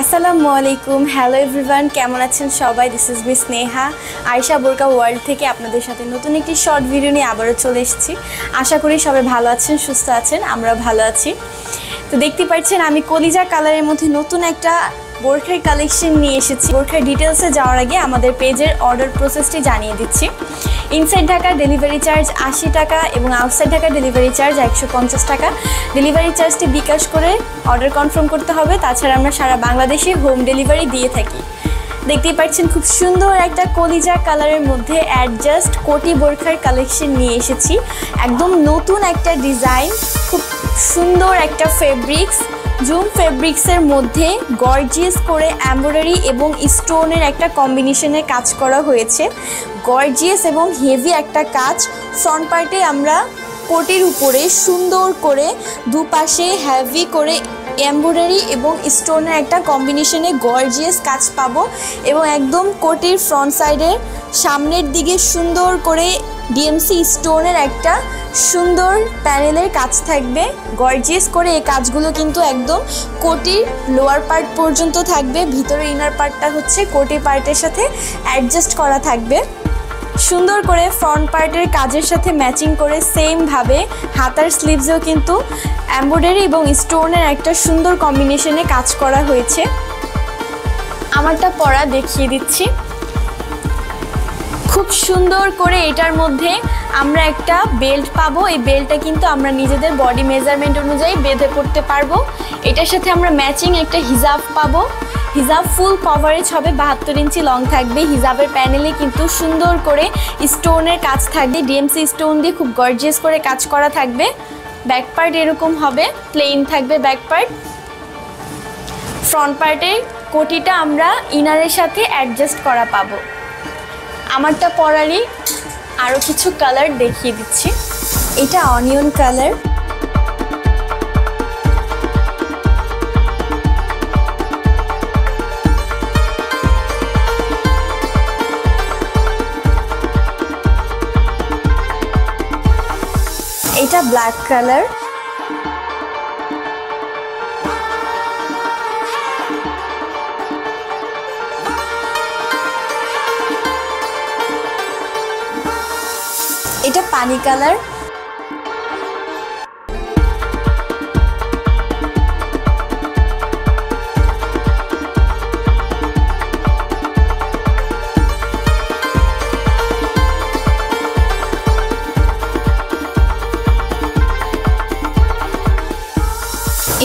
আসসালামু আলাইকুম। Hello everyone, কেমন আছেন সবাই? This is me Sneha, Ayesha বোরকা ওয়ার্ল্ড থেকে আপনাদের সাথে নতুন একটি শর্ট ভিডিও নিয়ে আবারও চলে এসেছি। আশা করি সবাই ভালো আছেন, সুস্থ আছেন, আমরা ভালো আছি। তো দেখতে পাচ্ছেন আমি কলিজা কালারের মধ্যে নতুন একটা বোরখার কালেকশন নিয়ে এসেছি। বোরখার ডিটেলসে যাওয়ার আগে আমাদের পেজের অর্ডার প্রসেসটি জানিয়ে দিচ্ছি। ইনসাইড ঢাকার ডেলিভারি চার্জ 80 টাকা এবং আউটসাইড ঢাকার ডেলিভারি চার্জ 150 টাকা। ডেলিভারি চার্জটি বিকাশ করে অর্ডার কনফার্ম করতে হবে। তাছাড়া আমরা সারা বাংলাদেশে হোম ডেলিভারি দিয়ে থাকি। দেখতেই পাচ্ছেন খুব সুন্দর একটা কলিজা কালারের মধ্যে অ্যাডজাস্ট কোটি বোরখার কালেকশন নিয়ে এসেছি। একদম নতুন একটা ডিজাইন, খুব সুন্দর একটা ফেব্রিক্স, জুম ফেব্রিক্সের মধ্যে গর্জিয়াস করে এমব্রয়ডারি এবং স্টোনের একটা কম্বিনেশনে কাজ করা হয়েছে। গর্জিয়াস এবং হেভি একটা কাজ। ফ্রন্ট পার্টে আমরা কোটির উপরে সুন্দর করে দুপাশে হেভি করে এমব্রয়ডারি এবং স্টোনের একটা কম্বিনেশনে গর্জিয়াস কাজ পাবো এবং একদম কোটির ফ্রন্ট সাইডের সামনের দিকে সুন্দর করে ডিএমসি স্টোনের একটা সুন্দর প্যানেলের কাজ থাকবে। গর্জিয়াস করে এই কাজগুলো কিন্তু একদম কোটির লোয়ার পার্ট পর্যন্ত থাকবে। ভিতরে ইনার পার্টটা হচ্ছে কোটি পার্টের সাথে অ্যাডজাস্ট করা থাকবে। সুন্দর করে ফ্রন্ট পার্টের কাজের সাথে ম্যাচিং করে সেমভাবে হাতার স্লিভসেও কিন্তু এমব্রয়ডারি এবং স্টোনের একটা সুন্দর কম্বিনেশনে কাজ করা হয়েছে। আমারটা পরা দেখিয়ে দিচ্ছি। খুব সুন্দর করে এটার মধ্যে আমরা একটা বেল্ট পাবো। এই বেল্টটা কিন্তু আমরা নিজেদের বডি মেজারমেন্ট অনুযায়ী বেঁধে পড়তে পারবো। এটার সাথে আমরা ম্যাচিং একটা হিজাব পাবো। হিজাব ফুল কভারেজ হবে, 72 ইঞ্চি লং থাকবে। হিজাবের প্যানেলে কিন্তু সুন্দর করে স্টোনের কাজ থাকবে, ডিএমসি স্টোন দিয়ে খুব গর্জিয়াস করে কাজ করা থাকবে। ব্যাক পার্ট এরকম হবে, প্লেন থাকবে ব্যাক পার্ট। ফ্রন্ট পার্টে কোটিটা আমরা ইনারের সাথে অ্যাডজাস্ট করা পাবো। আমারটা পরালি আরও কিছু কালার দেখিয়ে দিচ্ছি। এটা অনিয়ন কালার, এটা ব্ল্যাক কালার, এটা পানি কালার,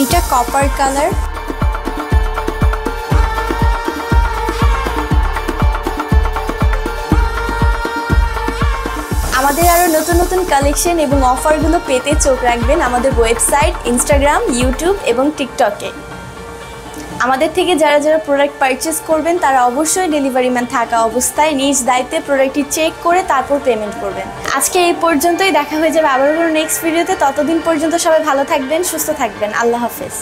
এটা কপার কালার, আমাদের আরও নতুন নতুন কালেকশন এবং অফারগুলো পেতে চোখ রাখবেন আমাদের ওয়েবসাইট, ইনস্টাগ্রাম, ইউটিউব এবং টিকটকে। আমাদের থেকে যারা যারা প্রোডাক্ট পারচেস করবেন তারা অবশ্যই ডেলিভারি ম্যান থাকা অবস্থায় নিজ দায়িত্বে প্রোডাক্টটি চেক করে তারপর পেমেন্ট করবেন। আজকে এই পর্যন্তই, দেখা হয়ে যাবে আবারও নেক্সট ভিডিওতে। ততদিন পর্যন্ত সবাই ভালো থাকবেন, সুস্থ থাকবেন। আল্লাহ হাফেজ।